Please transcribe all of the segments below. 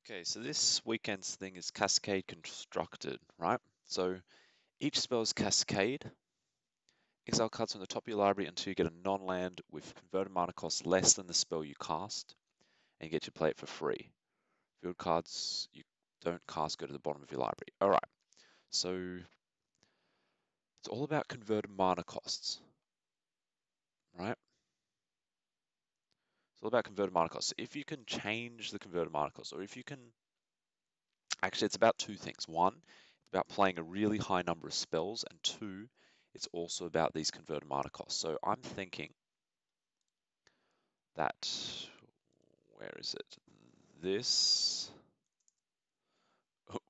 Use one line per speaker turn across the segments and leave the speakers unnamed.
Okay, so this weekend's thing is Cascade Constructed, right? So each spell is Cascade. Exile cards from the top of your library until you get a non-land with converted mana cost less than the spell you cast, and you get to play it for free. Field cards you don't cast go to the bottom of your library. Alright, so it's all about converted mana costs, right? It's all about converted mana costs. If you can change the converted mana cost, or if you can actually, it's about two things. One, it's about playing a really high number of spells, and two, it's also about these converted mana costs. So I'm thinking that, where is it? This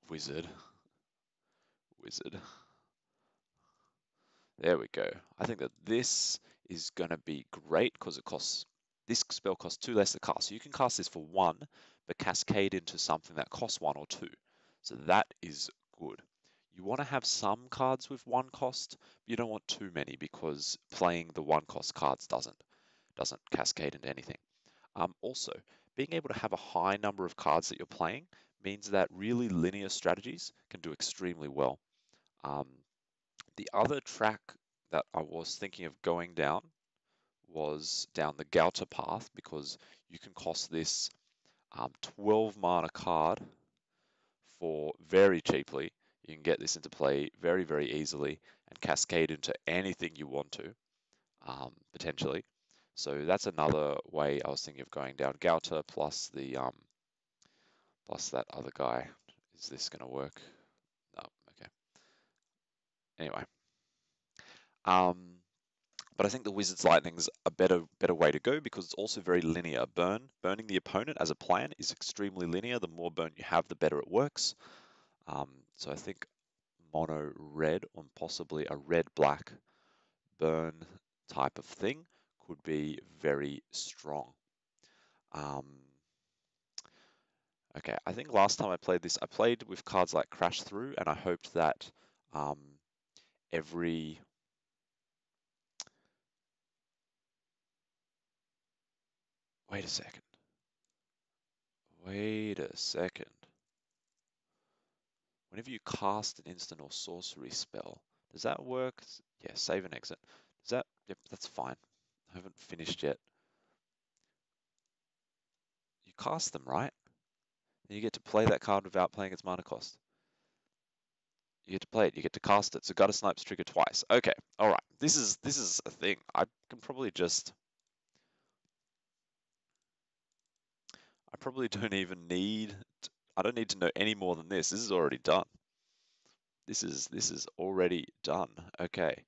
wizard. There we go. I think that this is going to be great because this spell costs 2 less to cast. So you can cast this for 1, but cascade into something that costs 1 or 2. So that is good. You want to have some cards with 1 cost, but you don't want too many because playing the 1 cost cards doesn't cascade into anything. Also, being able to have a high number of cards that you're playing means that really linear strategies can do extremely well. The other track that I was thinking of going down was down the Gouter path because you can cost this 12 mana card for very cheaply. You can get this into play very, very easily and cascade into anything you want to, potentially. So that's another way I was thinking of going down. Gouter plus the plus that other guy. Is this going to work? No. Okay. Anyway, but I think the Wizard's Lightning's a better way to go because it's also very linear. Burning the opponent as a plan is extremely linear. The more burn you have, the better it works. So I think mono red or possibly a red-black burn type of thing could be very strong. Okay, I think last time I played this, I played with cards like Crash Through, and I hoped that every... Wait a second. Whenever you cast an instant or sorcery spell, does that work? Yeah, save and exit. Does that? Yep, that's fine. I haven't finished yet. You cast them, right? And you get to play that card without playing its mana cost. You get to play it. You get to cast it. So Guttersnipe's trigger twice. Okay, all right. This is a thing. I can probably just. I probably don't even need. I don't need to know any more than this. This is already done. This is already done. Okay.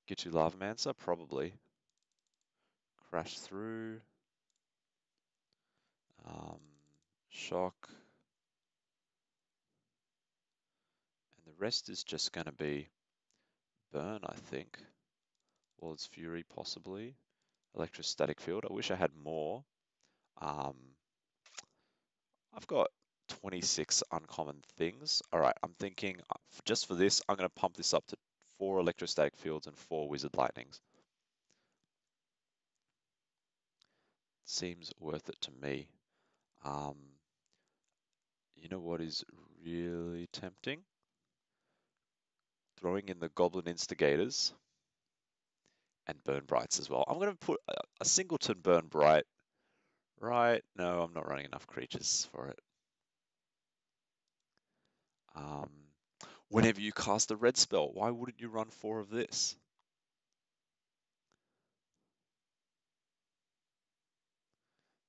Get you Lavamancer, probably. Crash Through. Shock. And the rest is just going to be burn, I think. Lord's Fury, possibly. Electrostatic Field. I wish I had more. I've got 26 uncommon things. All right, I'm thinking just for this, I'm going to pump this up to 4 Electrostatic Fields and 4 Wizard Lightnings. Seems worth it to me. You know what is really tempting? Throwing in the Goblin Instigators and Burn Brights as well. I'm going to put a singleton Burn Bright. Right, no, I'm not running enough creatures for it. Whenever you cast a red spell, why wouldn't you run 4 of this?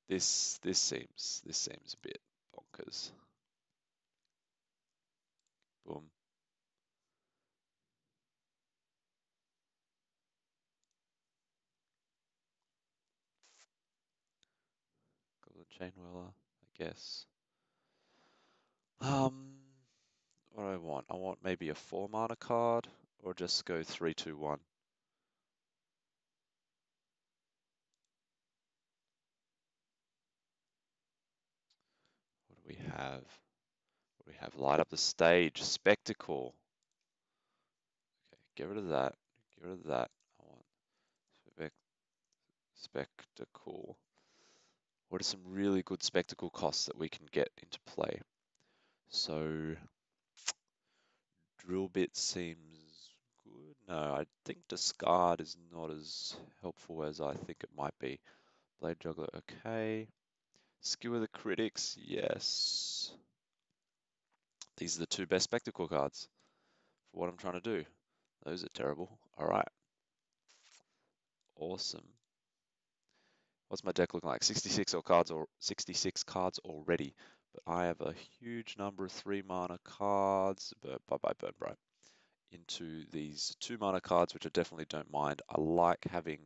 This seems a bit bonkers. Boom. Goblin Chainwhirler, I guess. What do I want? I want maybe a 4 mana card, or just go 3, 2, 1. What do we have? What do we have? Light up the stage. Spectacle. Okay, get rid of that. Get rid of that. I want spectacle. what are some really good spectacle costs that we can get into play? So drill bit seems good. No, I think discard is not as helpful as I think it might be. Blade juggler, okay. Skewer the critics, yes. These are the two best spectacle cards for what I'm trying to do. Those are terrible. All right. Awesome. What's my deck looking like? 66 cards already. But I have a huge number of 3 mana cards. Bye-bye, burn bright. Into these 2 mana cards, which I definitely don't mind. I like having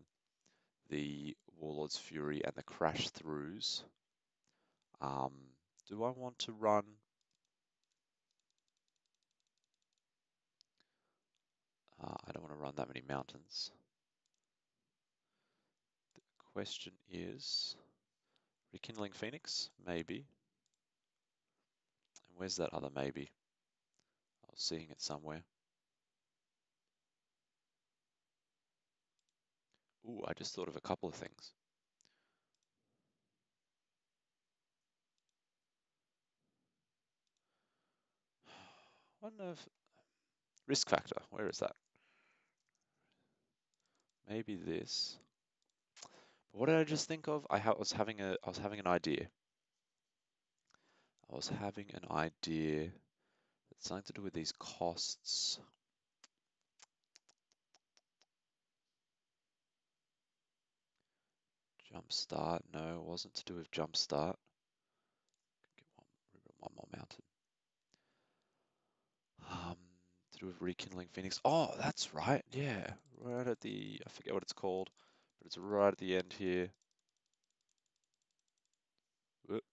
the Warlord's Fury and the Crash Throughs. Do I want to run? I don't want to run that many mountains. The question is, Rekindling Phoenix? Maybe. And where's that other maybe? I was seeing it somewhere. Ooh, I just thought of a couple of things. I wonder if risk factor, where is that? Maybe this. But what did I just think of? I was having an idea. I was having an idea. It's something to do with these costs. Jumpstart. No, it wasn't to do with Jumpstart. Get one more mountain. To do with Rekindling Phoenix. Oh, that's right. Yeah, right at the, I forget what it's called, but it's right at the end here. Whoop.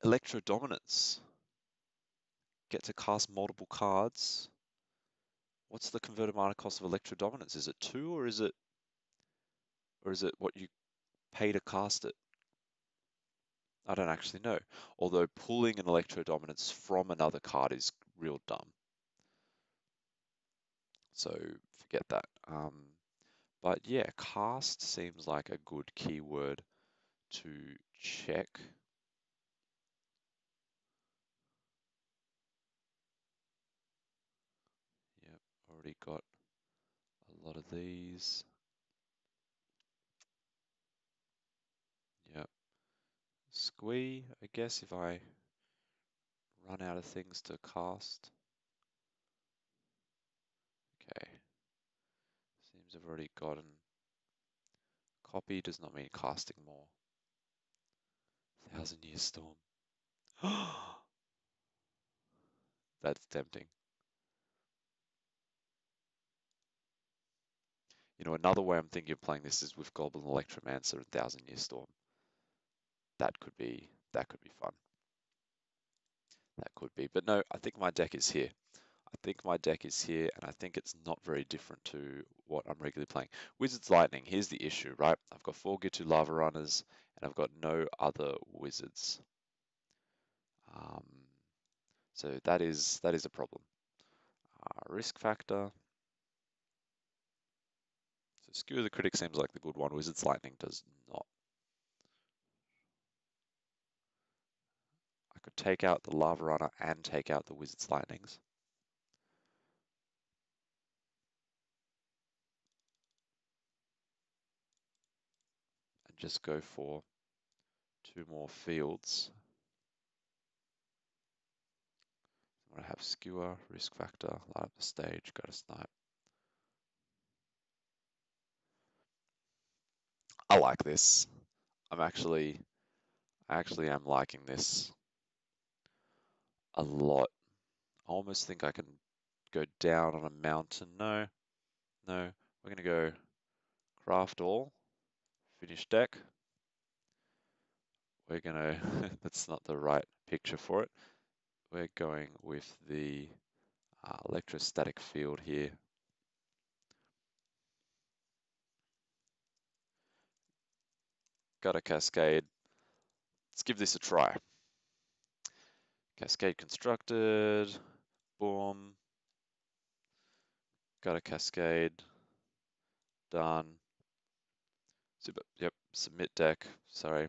Electro Dominance. Get to cast multiple cards. What's the converted mana cost of Electro Dominance? Is it 2 or is it what you pay to cast it? I don't actually know. Although pulling an Electro Dominance from another card is real dumb. So forget that. But yeah, cast seems like a good keyword to check. Yep, already got a lot of these. Yep. Squee, I guess if I run out of things to cast. Okay. Seems I've already gotten. Copy does not mean casting more. 1,000-Year Storm. That's tempting. You know, another way I'm thinking of playing this is with Goblin Electromancer and 1,000-Year Storm. That could be fun. That could be. But no, I think my deck is here. I think my deck is here, and I think it's not very different to what I'm regularly playing. Wizard's Lightning, here's the issue, right? I've got 4 Gitu Lava Runners, and I've got no other wizards. So that is a problem. Risk factor. So Skewer the Critic seems like the good one. Wizard's Lightning does not. I could take out the Lava Runner and take out the Wizard's Lightnings. And just go for 2 more fields. I'm going to have Skewer, Risk Factor, light up the stage, Guttersnipe. I like this. I actually am liking this a lot. I almost think I can go down on a mountain. No, we're going to go craft all, finish deck. We're going to, that's not the right picture for it. We're going with the electrostatic field here. Got a Cascade. Let's give this a try. Cascade Constructed. Boom. Got a Cascade. Done. Super. Yep. Submit deck, sorry,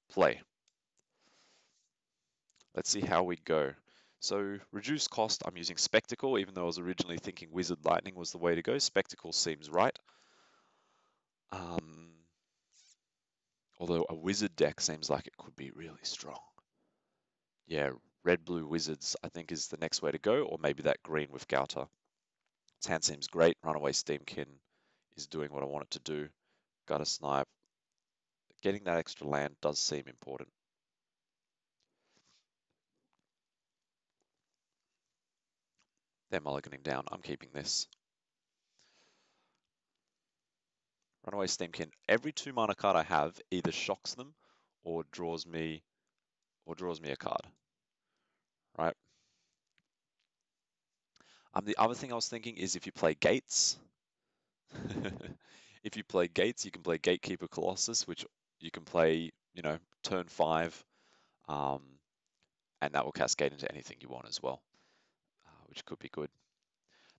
play. Let's see how we go. So reduce cost, I'm using Spectacle, even though I was originally thinking Wizard Lightning was the way to go. Spectacle seems right. Although a Wizard deck seems like it could be really strong. Yeah, red-blue Wizards I think is the next way to go, or maybe that green with Gouter. Its hand seems great. Runaway Steamkin is doing what I want it to do. Guttersnipe. Getting that extra land does seem important. They're mulliganing down. I'm keeping this. Runaway Steamkin. Every 2-mana card I have either shocks them or draws me a card. Right? The other thing I was thinking is if you play Gates, if you play Gates, you can play Gatekeeper Colossus, which you can play, turn 5, and that will cascade into anything you want as well, which could be good.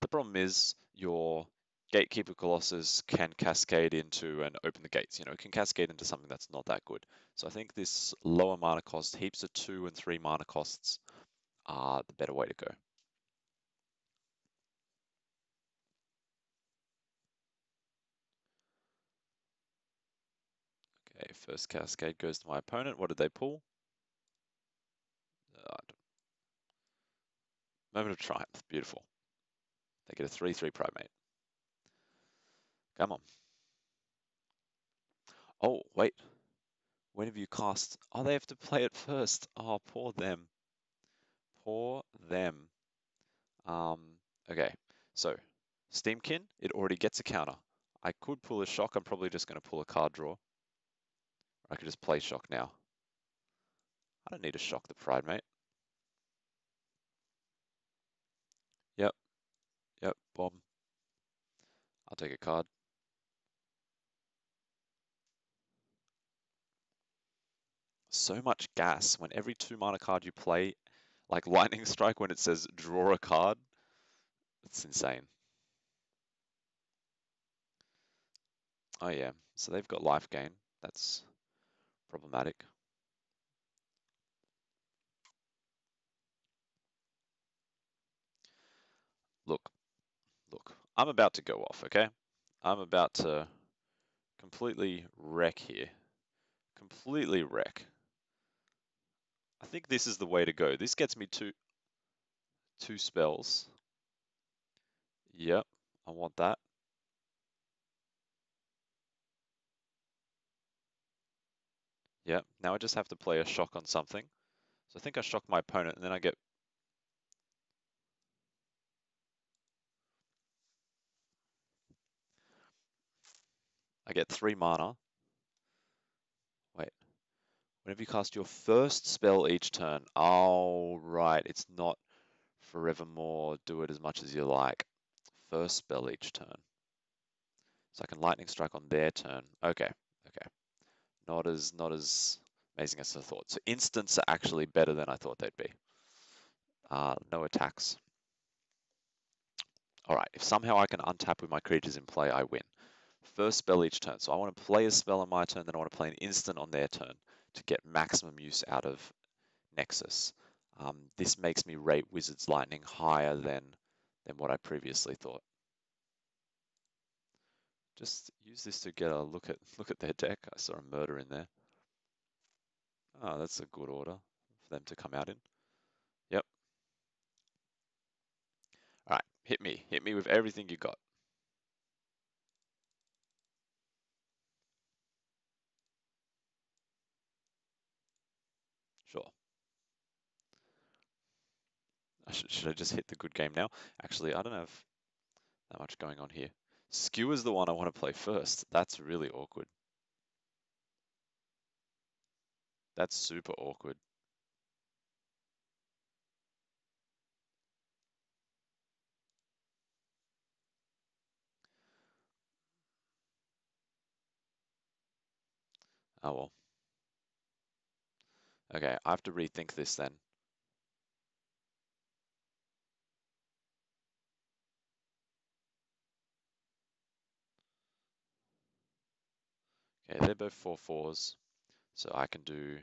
The problem is your Gatekeeper Colossus can cascade into and open the gates. It can cascade into something that's not that good. So I think this lower mana cost, heaps of 2 and 3 mana costs are the better way to go. Okay, first cascade goes to my opponent. What did they pull? Moment of Triumph. Beautiful. They get a 3/3 Primate. Come on. Oh, wait. When have you cast? Oh, they have to play it first. Oh, poor them. Poor them. Okay. So, Steamkin, it already gets a counter. I could pull a shock. I'm probably just going to pull a card draw. I could just play shock now. I don't need to shock the Primate. Yep. Yep. Bomb. I'll take a card. So much gas when every 2-mana card you play, like Lightning Strike when it says draw a card, it's insane. Oh yeah, so they've got life gain. That's problematic. Look, I'm about to go off, okay? I'm about to completely wreck here. Completely wreck. I think this is the way to go. This gets me two spells. Yep, I want that. Yep, now I just have to play a shock on something. So I think I shock my opponent and then I get... I get 3 mana. Wait, whenever you cast your first spell each turn. Oh, right, it's not forevermore. Do it as much as you like. First spell each turn. So I can lightning strike on their turn. Okay, okay. Not as amazing as I thought. So instants are actually better than I thought they'd be. No attacks. All right, if somehow I can untap with my creatures in play, I win. First spell each turn. So I want to play a spell on my turn, then I want to play an instant on their turn to get maximum use out of Nexus. This makes me rate Wizard's Lightning higher than what I previously thought. Just use this to get a look at their deck. I saw a murder in there. Oh, that's a good order for them to come out in. Yep. All right, hit me. Hit me with everything you got. Sure. Should I just hit the good game now? Actually, I don't have that much going on here. Skewer's the one I want to play first. That's really awkward. That's super awkward. Oh well. Okay, I have to rethink this then. Okay, Okay, they're both 4/4s, so I can do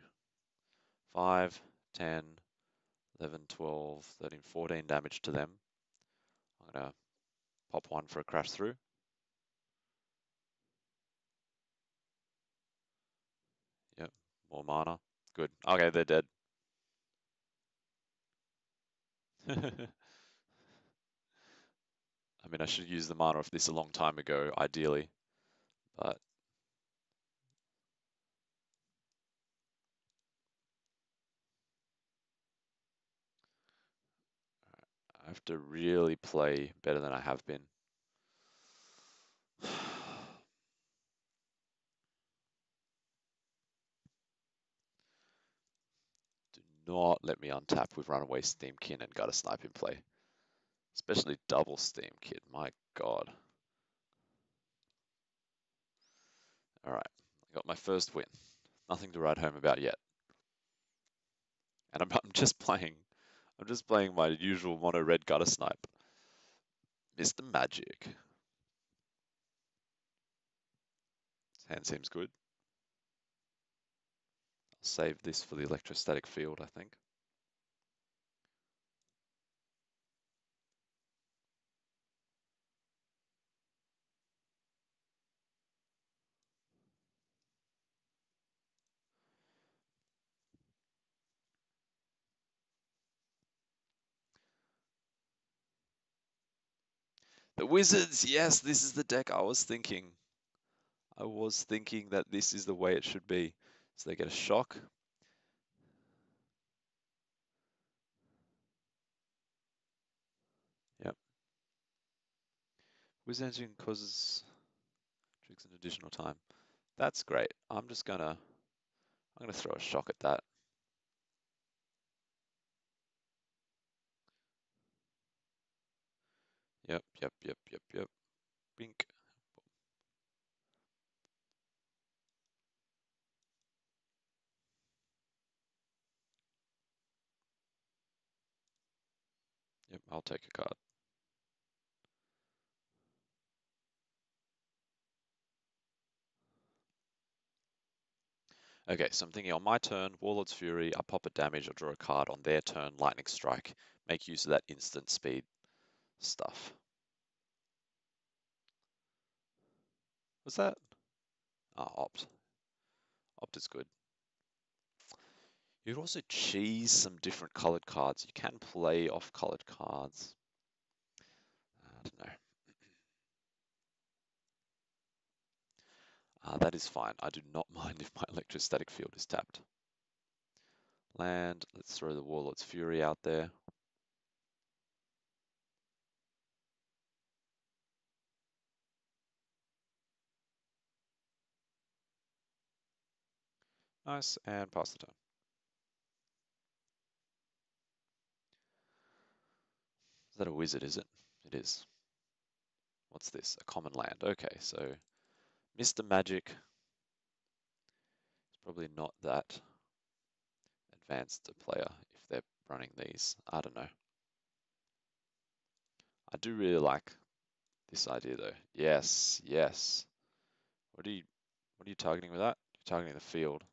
5, 10, 11, 12, 13, 14 damage to them. I'm gonna pop one for a crash through. Yep, more mana. Good. Okay, they're dead. I mean, I should use the mana of this a long time ago, ideally, but I have to really play better than I have been. Do not let me untap with Runaway Steamkin and Guttersnipe in play. Especially double Steamkin, my god. Alright, I got my first win. Nothing to write home about yet. And I'm just playing my usual mono red Guttersnipe. Mr. Magic. This hand seems good. I'll save this for the electrostatic field, I think. The Wizards! Yes, this is the deck I was thinking. I was thinking that this is the way it should be. So they get a shock. Yep. Wizard engine causes tricks an additional time. That's great. I'm gonna throw a shock at that. Yep. Bink. Yep, I'll take a card. Okay, so I'm thinking on my turn, Warlord's Fury, I pop a damage, I draw a card. On their turn, Lightning Strike. Make use of that instant speed stuff. What's that? Ah, Opt. Opt is good. You could also cheese some different colored cards. You can play off colored cards. I don't know. That is fine. I do not mind if my electrostatic field is tapped. Land. Let's throw the Warlord's Fury out there. Nice, and pass the turn. Is that a wizard, is it? It is. What's this? A common land. Okay, so Mr. Magic is probably not that advanced a player if they're running these. I don't know. I do really like this idea though. Yes, yes. What are you targeting with that? You're targeting the field.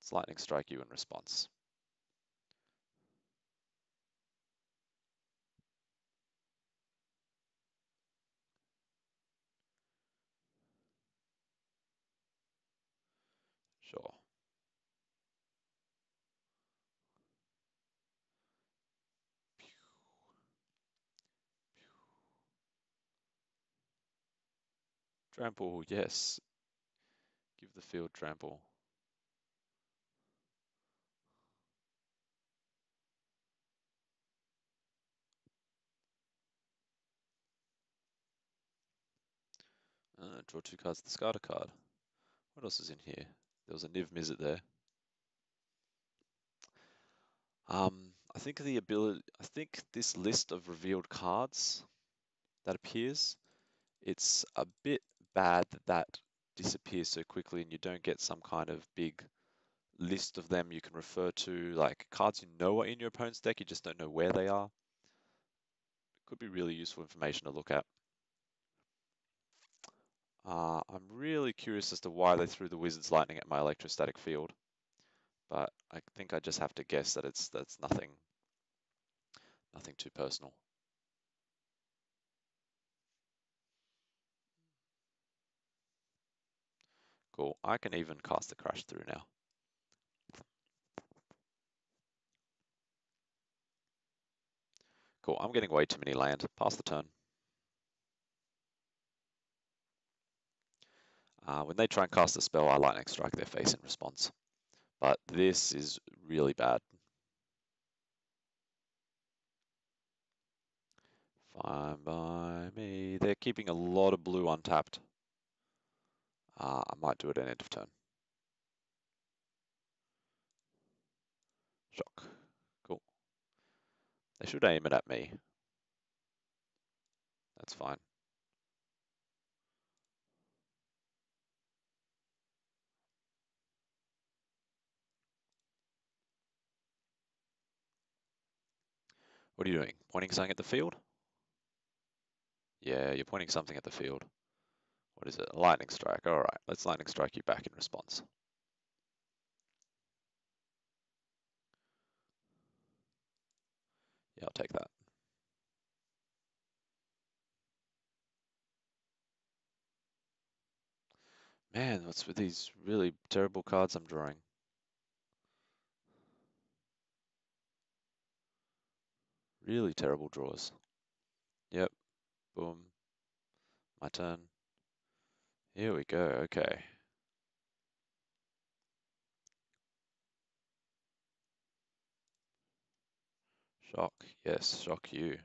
It's lightning strike you in response. Sure. Trample, yes. Give the field trample. Draw 2 cards, discard a card. What else is in here? There was a Niv Mizzet there. I think this list of revealed cards that appears, it's a bit bad that that disappears so quickly and you don't get some kind of big list of them you can refer to, like cards you know are in your opponent's deck, you just don't know where they are. Could be really useful information to look at. I'm really curious as to why they threw the Wizard's Lightning at my electrostatic field, but I think I just have to guess that that's nothing too personal. Cool. I can even cast the Crash through now. Cool. I'm getting way too many land. Pass the turn. When they try and cast a spell, I Lightning Strike their face in response. But this is really bad. Fine by me. They're keeping a lot of blue untapped. I might do it at end of turn. Shock. Cool. They should aim it at me. That's fine. What are you doing? Pointing something at the field? Yeah, you're pointing something at the field. What is it? A Lightning Strike. All right, let's Lightning Strike you back in response. Yeah, I'll take that. Man, what's with these really terrible cards I'm drawing? Really terrible draws. Yep, boom. My turn. Here we go, okay. Shock, yes, shock you.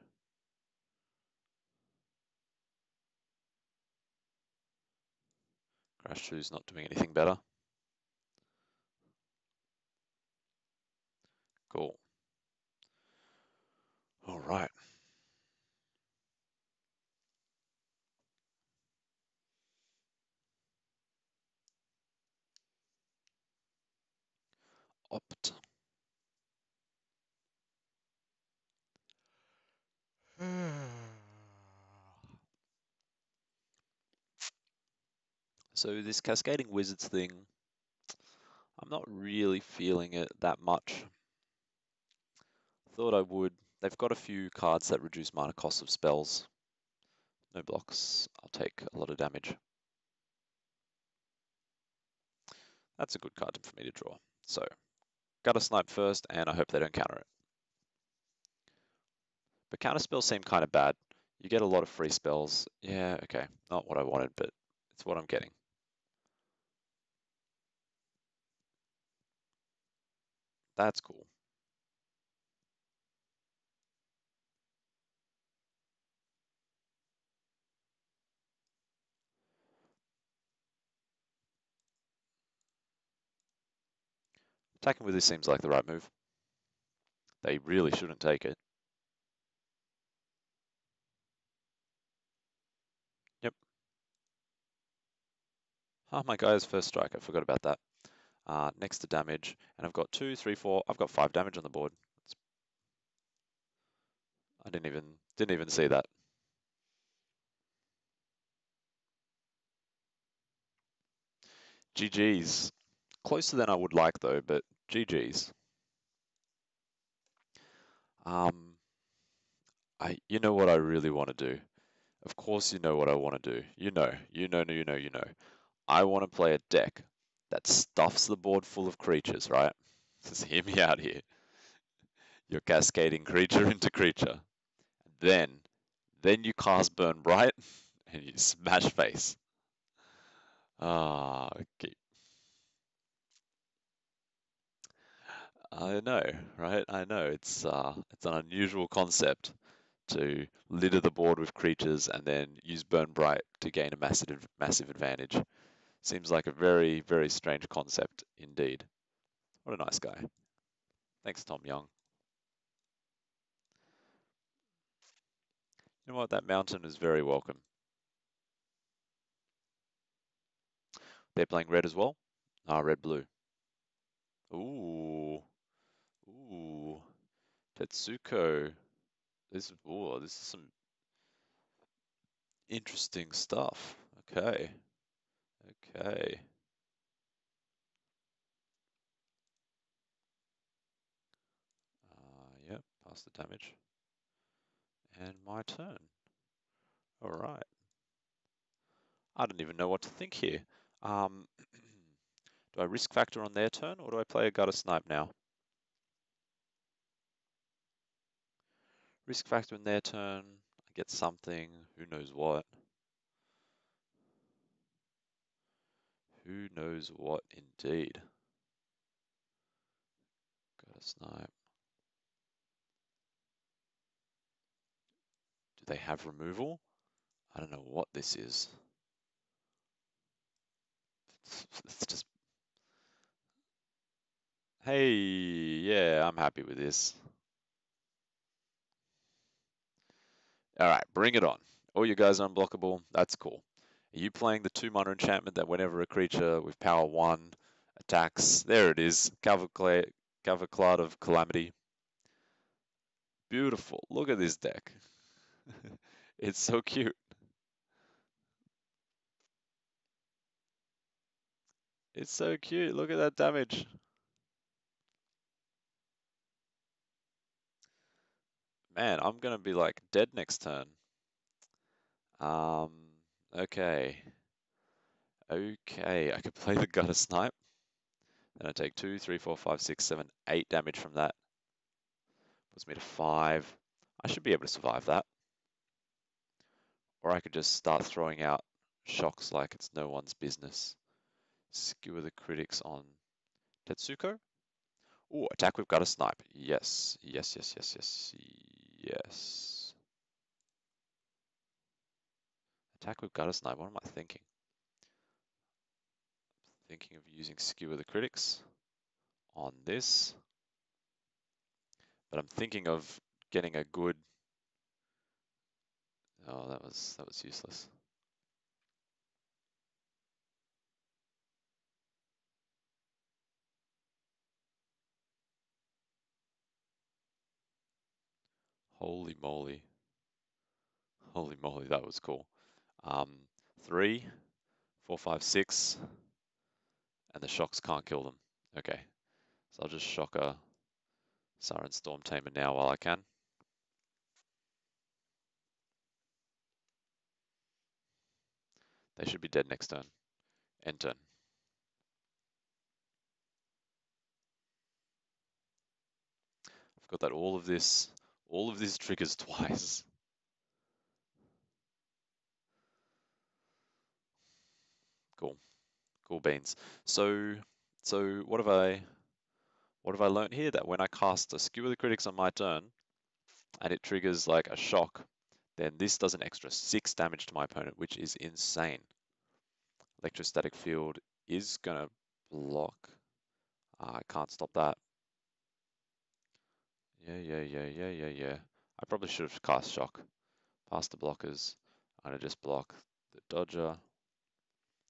Crash 2's not doing anything better. Cool. All right. Opt. So this Cascading Wizards thing, I'm not really feeling it that much. Thought I would. They've got a few cards that reduce mana cost of spells. No blocks. I'll take a lot of damage. That's a good card for me to draw. So, Guttersnipe first, and I hope they don't counter it. But counter spells seem kind of bad. You get a lot of free spells. Yeah, okay. Not what I wanted, but it's what I'm getting. That's cool. Attacking with this seems like the right move. They really shouldn't take it. Yep. Oh, my guy is first strike. I forgot about that. Next to damage, and I've got 2, 3, 4. I've got 5 damage on the board. I didn't even see that. GG's. Closer than I would like though, but GG's. You know what I really want to do. Of course, you know what I want to do. You know. I want to play a deck that stuffs the board full of creatures, right? Just hear me out here. You're cascading creature into creature. Then, then you cast Burn Bright and you smash face. Okay. I know, right? I know it's an unusual concept to litter the board with creatures and then use Burn Bright to gain a massive advantage. Seems like a very, very strange concept indeed. What a nice guy. Thanks, Tom Young. You know what? That mountain is very welcome. They're playing red as well. Red blue. Ooh, ooh, Tetsuko. This is some interesting stuff. Okay. Okay. Yep, pass the damage. And my turn. All right. I don't even know what to think here. Do I risk factor on their turn, or do I play a Guttersnipe now? Risk factor in their turn. I get something. Who knows what? Who knows what indeed? Guttersnipe. Do they have removal? I don't know what this is. It's just, hey, yeah, I'm happy with this. All right, bring it on. All you guys are unblockable. That's cool. Are you playing the 2-mana enchantment that whenever a creature with power 1 attacks, there it is, Cavalcade of Calamity. Beautiful. Look at this deck. It's so cute. It's so cute. Look at that damage. Man, I'm gonna be like dead next turn. Um, okay. Okay, I could play the Guttersnipe. Then I take 2, 3, 4, 5, 6, 7, 8 damage from that. Puts me to 5. I should be able to survive that. Or I could just start throwing out shocks like it's no one's business. Skewer the critics on Tetsuko. Oh, attack with Guttersnipe. Yes, yes, yes, yes, yes, yes. Attack with Guttersnipe. What am I thinking? Thinking of using Skewer the Critics on this. But I'm thinking of getting a good. Oh, that was useless. Holy moly. Holy moly, that was cool. 3, 4, 5, 6, and the shocks can't kill them. Okay, so I'll just shock a Siren Storm Tamer now while I can. They should be dead next turn. End turn. I've got that all of this triggers twice. Cool, cool beans. So what have I learned here? That when I cast a Skewer the Critics on my turn, and it triggers like a shock, then this does an extra 6 damage to my opponent, which is insane. Electrostatic Field is gonna block. I can't stop that. Yeah. I probably should have cast Shock. Past the blockers. I'm gonna just block the Dodger.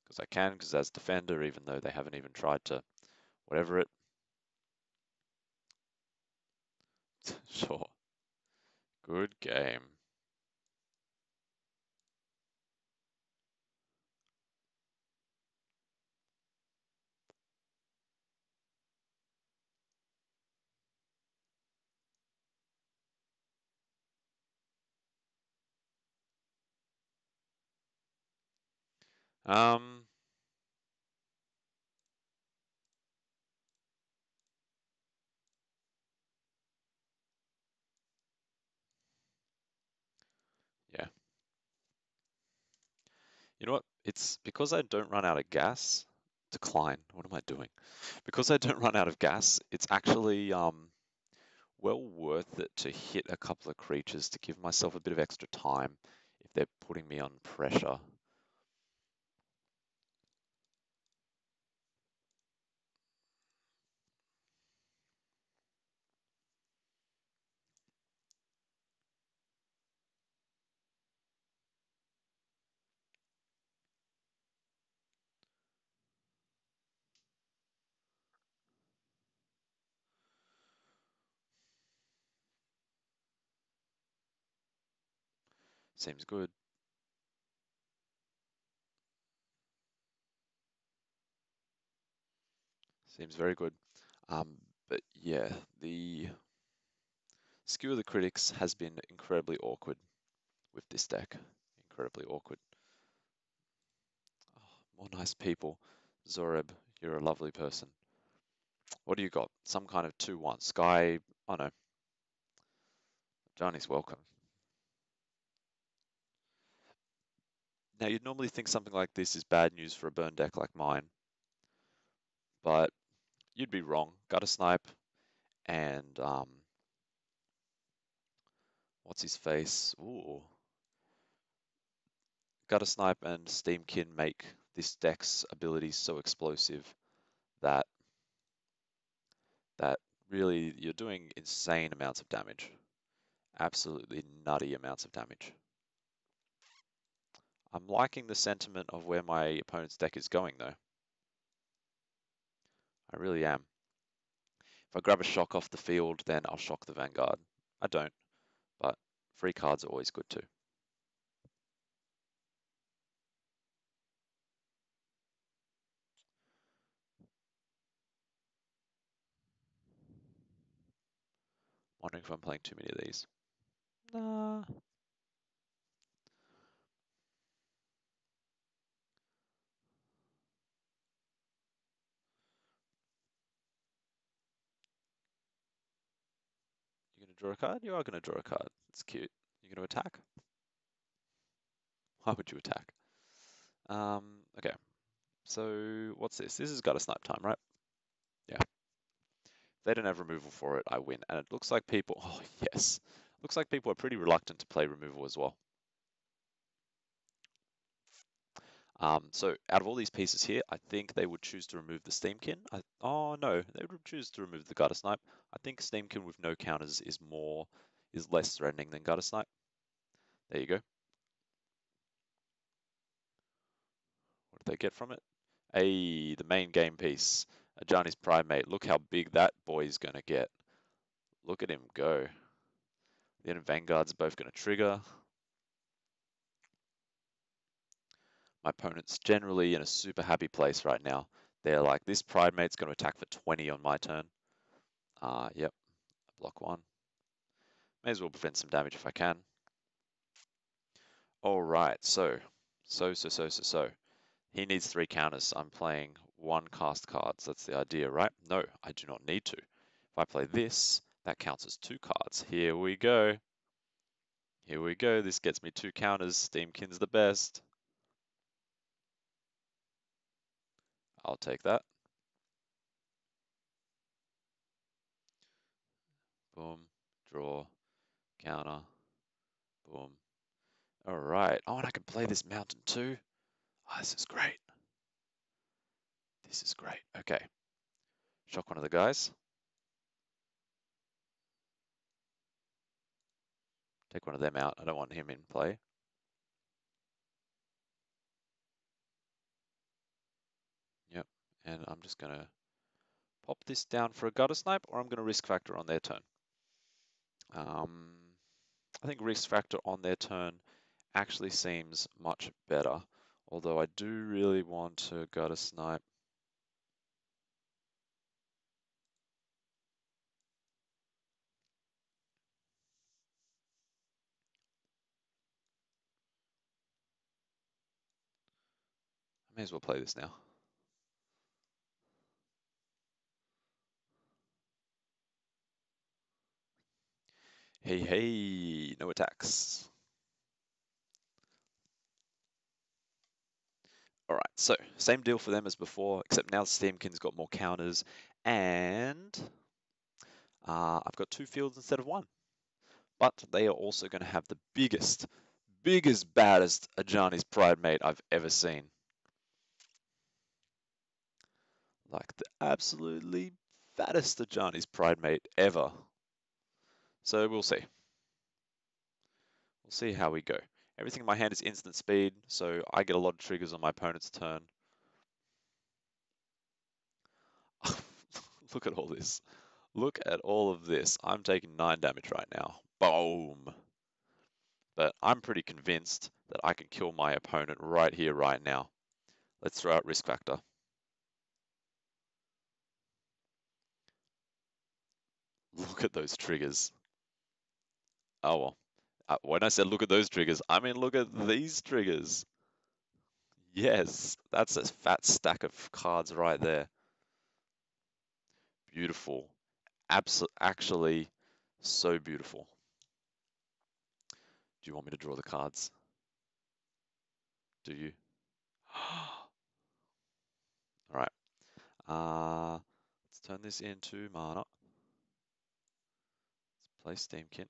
Because I can, because as defender, even though they haven't even tried to whatever it. Sure. Good game. Um, yeah. You know what? It's because I don't run out of gas. Decline. What am I doing? Because I don't run out of gas, it's actually well worth it to hit a couple of creatures to give myself a bit of extra time if they're putting me on pressure. Seems good. Seems very good. But yeah, the Skew of the Critics has been incredibly awkward with this deck. Incredibly awkward. Oh, more nice people. Zoreb, you're a lovely person. What do you got? Some kind of 2-1. Sky. Oh no. Johnny's welcome. Now, you'd normally think something like this is bad news for a burn deck like mine, but you'd be wrong. Guttersnipe and what's his face? Ooh. Guttersnipe and Steamkin make this deck's abilities so explosive that really you're doing insane amounts of damage. Absolutely nutty amounts of damage. I'm liking the sentiment of where my opponent's deck is going though. I really am. If I grab a shock off the field, then I'll shock the Vanguard. I don't, but free cards are always good too. Wondering if I'm playing too many of these. Nah. You're gonna draw a card? You are gonna draw a card. It's cute. You're gonna attack? Why would you attack? Okay. So what's this? This is Guttersnipe time, right? Yeah. If they don't have removal for it, I win. And it looks like people, oh yes. Looks like people are pretty reluctant to play removal as well. So out of all these pieces here, I think they would choose to remove the Steamkin. Oh no, they would choose to remove the Guttersnipe. I think Steamkin with no counters is less threatening than Guttersnipe. There you go. What did they get from it? The main game piece. Ajani's Primate. Look how big that boy is gonna get. Look at him go. Then Vanguard's both gonna trigger. My opponent's generally in a super happy place right now. They're like, this Primate's going to attack for 20 on my turn. Yep, block 1. May as well prevent some damage if I can. All right, so. He needs 3 counters. I'm playing 1 cast cards. That's the idea, right? No, I do not need to. If I play this, that counts as 2 cards. Here we go. Here we go. This gets me 2 counters. Steamkin's the best. I'll take that. Boom, draw, counter, boom. All right. Oh, and I can play this mountain too. Oh, this is great. This is great. Okay. Shock one of the guys. Take one of them out. I don't want him in play. Yep. And I'm just going to pop this down for a Guttersnipe, or I'm going to risk factor on their turn. I think risk factor on their turn actually seems much better, although I do really want to Guttersnipe. I may as well play this now. Hey, hey, no attacks. All right, so same deal for them as before, except now Steamkin's got more counters, and I've got 2 fields instead of 1. But they are also going to have the biggest, baddest Ajani's Primate I've ever seen. Like the absolutely fattest Ajani's Primate ever. So we'll see. We'll see how we go. Everything in my hand is instant speed, so I get a lot of triggers on my opponent's turn. Look at all this. Look at all of this. I'm taking 9 damage right now. Boom. But I'm pretty convinced that I can kill my opponent right here, right now. Let's throw out risk factor. Look at those triggers. Oh well. When I said look at those triggers, I mean look at these triggers. Yes, that's a fat stack of cards right there. Beautiful. Actually, so beautiful. Do you want me to draw the cards? Do you? All right. Let's turn this into mana. Let's play Steamkin.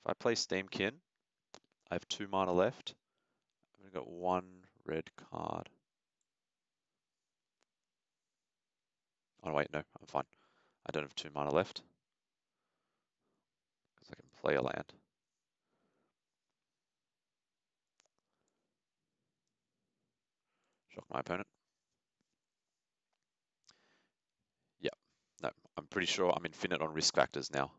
If I play Steamkin, I have 2 mana left. I've only got 1 red card. Oh wait, no, I'm fine. I don't have 2 mana left because I can play a land. Shock my opponent. Yep. No, I'm pretty sure I'm infinite on risk factors now.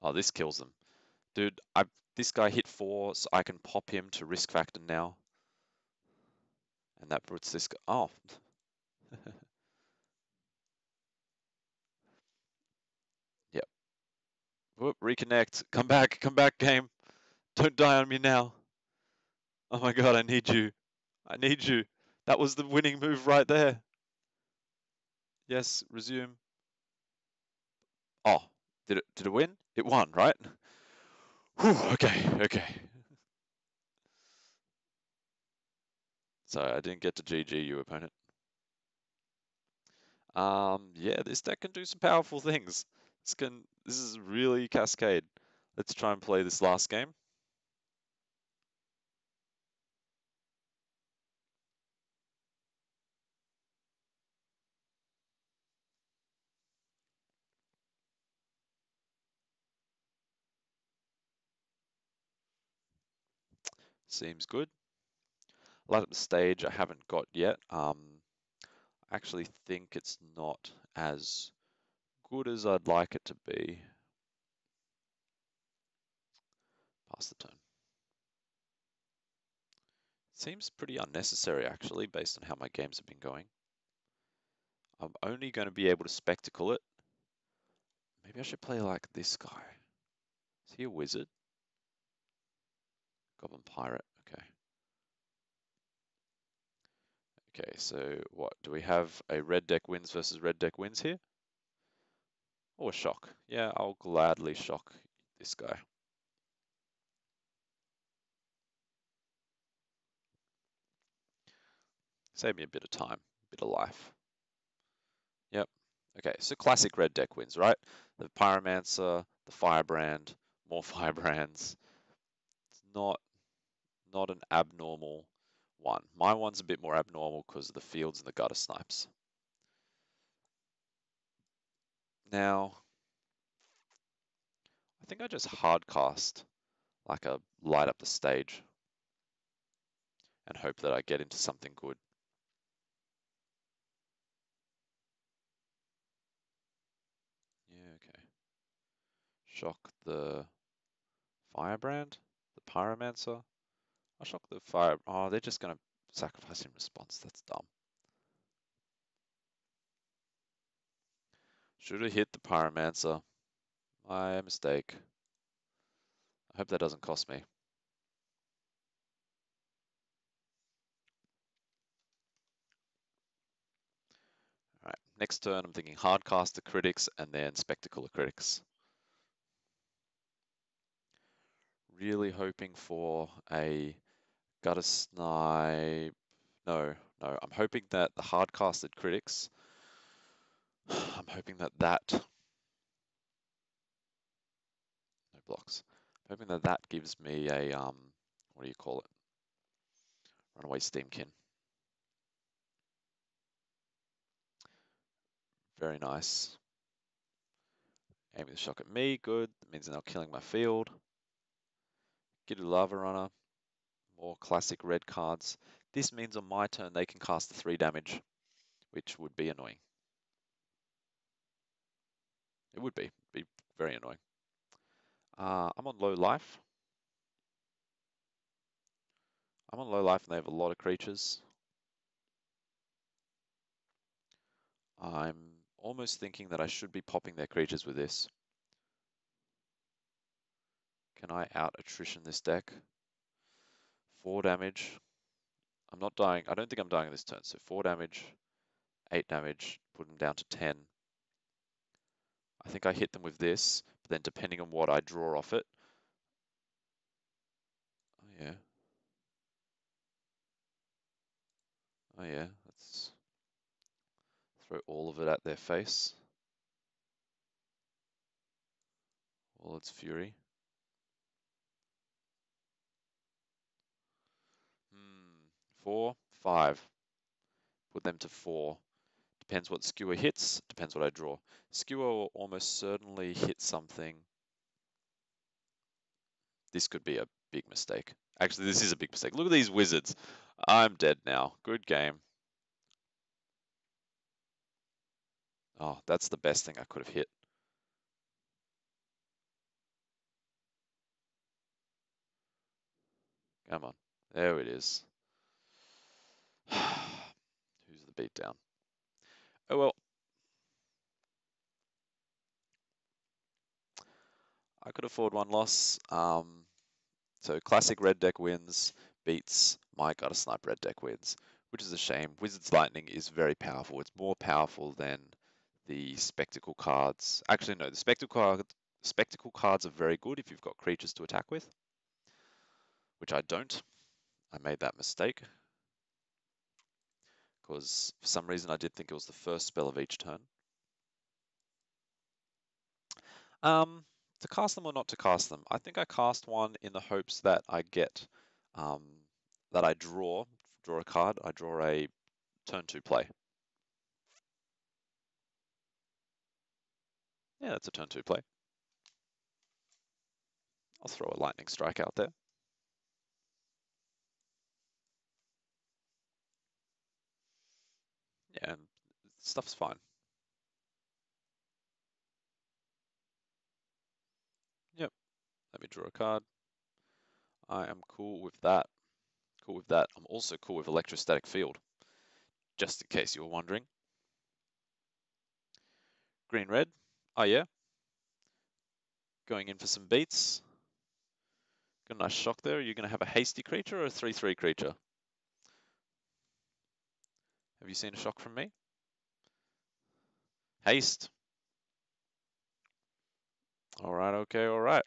Oh, this kills them. Dude, this guy hit 4, so I can pop him to risk factor now. And that puts this guy... Oh. Yep. Whoop, reconnect. Come back, game. Don't die on me now. Oh my god, I need you. I need you. That was the winning move right there. Yes, resume. Oh, did it win? It won, right? Whew, okay. Sorry, I didn't get to GG you, opponent. Yeah, this deck can do some powerful things. This is really Cascade. Let's try and play this last game. Seems good. Light up the stage I haven't got yet. I actually think it's not as good as I'd like it to be. Pass the turn. Seems pretty unnecessary actually, based on how my games have been going. I'm only going to be able to spectacle it. Maybe I should play like this guy. Is he a wizard? Goblin pirate, okay. Okay, so what, do we have a red deck wins versus red deck wins here? Or a shock? Yeah, I'll gladly shock this guy. Save me a bit of time, a bit of life. Yep. Okay, so classic red deck wins, right? The Pyromancer, the Firebrand, more Firebrands. It's not an abnormal one. My one's a bit more abnormal because of the fields and the Guttersnipes. Now, I think I just hardcast like a light up the stage and hope that I get into something good. Yeah, okay. Shock the Firebrand, the Pyromancer. I'll shock the Fire. Oh, they're just going to sacrifice in response. That's dumb. Should have hit the Pyromancer. My mistake. I hope that doesn't cost me. All right, next turn I'm thinking Hardcast the Critics and then Spectacle the Critics. Really hoping for a Guttersnipe. No, I'm hoping that the Hardcasted Critics, I'm hoping that no blocks. I'm hoping that that gives me a, what do you call it? Runaway Steamkin. Very nice. Aiming the shock at me, good. That means they're not killing my field. Get a Lava Runner. More classic red cards. This means on my turn they can cast the 3 damage, which would be annoying. It would be very annoying. I'm on low life. I'm on low life and they have a lot of creatures. I'm almost thinking that I should be popping their creatures with this. Can I out attrition this deck? 4 damage. I'm not dying. I don't think I'm dying this turn. So 4 damage, 8 damage, put them down to 10. I think I hit them with this, but then depending on what I draw off it. Oh yeah. Oh yeah. Let's throw all of it at their face. All its fury. 4, 5. Put them to 4. Depends what skewer hits, depends what I draw. Skewer will almost certainly hit something. This could be a big mistake. Actually, this is a big mistake. Look at these wizards. I'm dead now. Good game. Oh, that's the best thing I could have hit. Come on. There it is. Who's the beatdown? Oh well. I could afford one loss. So classic red deck wins, beats my Guttersnipe Red deck wins, which is a shame. Wizard's Lightning is very powerful. It's more powerful than the Spectacle cards. Actually, no, the Spectacle cards are very good if you've got creatures to attack with, which I don't. I made that mistake because for some reason I did think it was the first spell of each turn. To cast them or not to cast them? I think I cast one in the hopes that I get, that I draw a card. I draw a turn 2 play. Yeah, that's a turn 2 play. I'll throw a lightning strike out there. Yeah, and stuff's fine. Yep, let me draw a card. I am cool with that. Cool with that. I'm also cool with Electrostatic Field, just in case you were wondering. Green, red. Oh yeah. Going in for some beats. Got a nice shock there. Are you going to have a hasty creature or a 3/3 creature? Have you seen a shock from me? Haste. All right, okay, all right.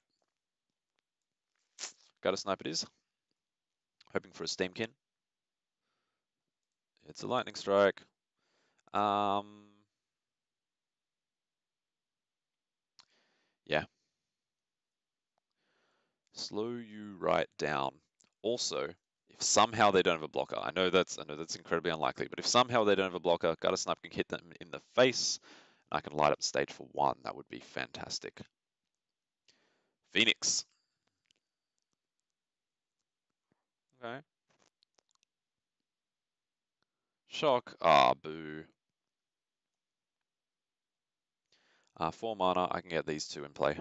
Guttersnipe it is. Hoping for a Steamkin. It's a lightning strike. Yeah. Slow you right down. Also, if somehow they don't have a blocker, I know that's incredibly unlikely, but if somehow they don't have a blocker, Guttersnipe can hit them in the face, and I can light up the stage for 1. That would be fantastic. Phoenix. Okay. Shock. Ah, boo. 4 mana, I can get these 2 in play.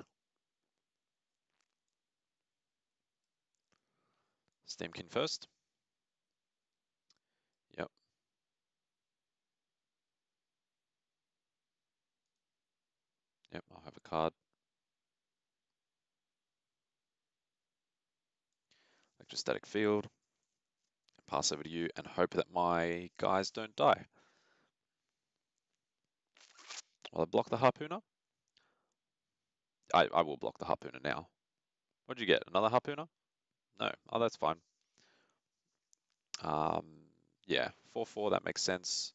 Steamkin first. Yep. Yep, I'll have a card. Electrostatic Field. Pass over to you and hope that my guys don't die. Will I block the Harpooner? I will block the Harpooner now. What'd you get? Another Harpooner? No. Oh, that's fine. Yeah, 4/4, that makes sense.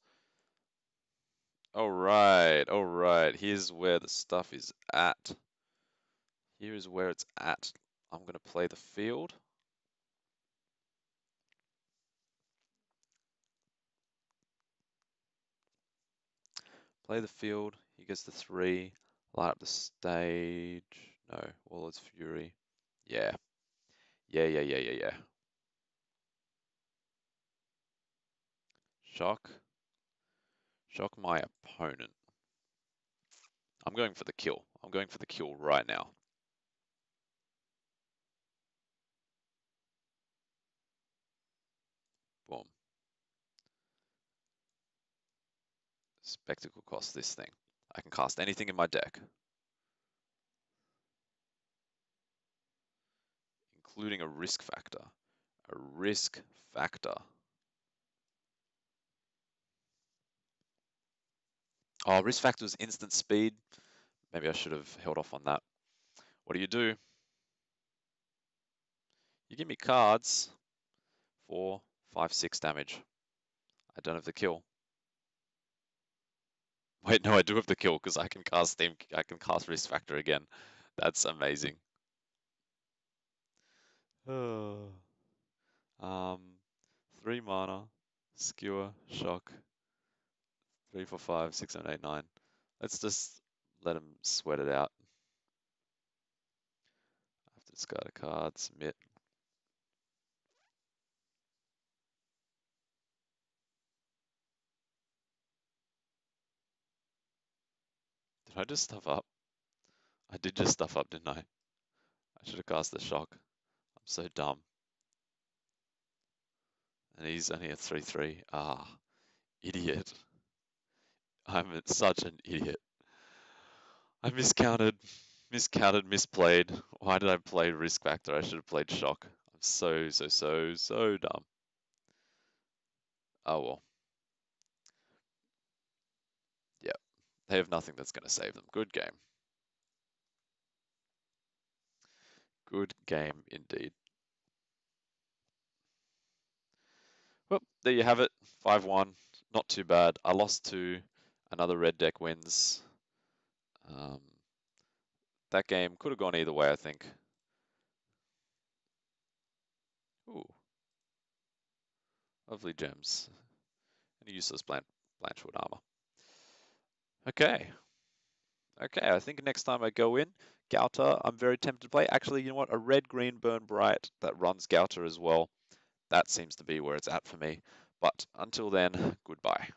All right. Here's where the stuff is at. Here is where it's at. I'm going to play the field. Play the field. He gets the 3. Light up the stage. No, all its fury. Yeah. Yeah. Shock. Shock my opponent. I'm going for the kill. I'm going for the kill right now. Boom. Spectacle costs this thing. I can cast anything in my deck, including a risk factor. A risk factor. Oh, risk factor is instant speed. Maybe I should have held off on that. What do? You give me cards for 5, 6 damage. I don't have the kill. Wait, no, I do have the kill because I can cast risk factor again. That's amazing. Oh. 3 mana, skewer, shock, 3, 4, 5, 6, 7, 8, 9. Let's just let him sweat it out. I have to discard a card, submit. Did I just stuff up? I did just stuff up, didn't I? I should have cast the shock. I'm so dumb. And he's only a 3/3. Ah, idiot. I'm such an idiot. I misplayed. Why did I play risk factor? I should have played shock. I'm so dumb. Oh well. Yeah, they have nothing that's going to save them. Good game. Good game indeed. Well, there you have it. 5-1. Not too bad. I lost to another red deck wins. That game could have gone either way, I think. Ooh. Lovely gems. And a useless Blanchwood armor. Okay. Okay, I think next time I go in, Gouter, I'm very tempted to play. Actually, you know what? A red-green Burn Bright that runs Gouter as well. That seems to be where it's at for me. But until then, goodbye.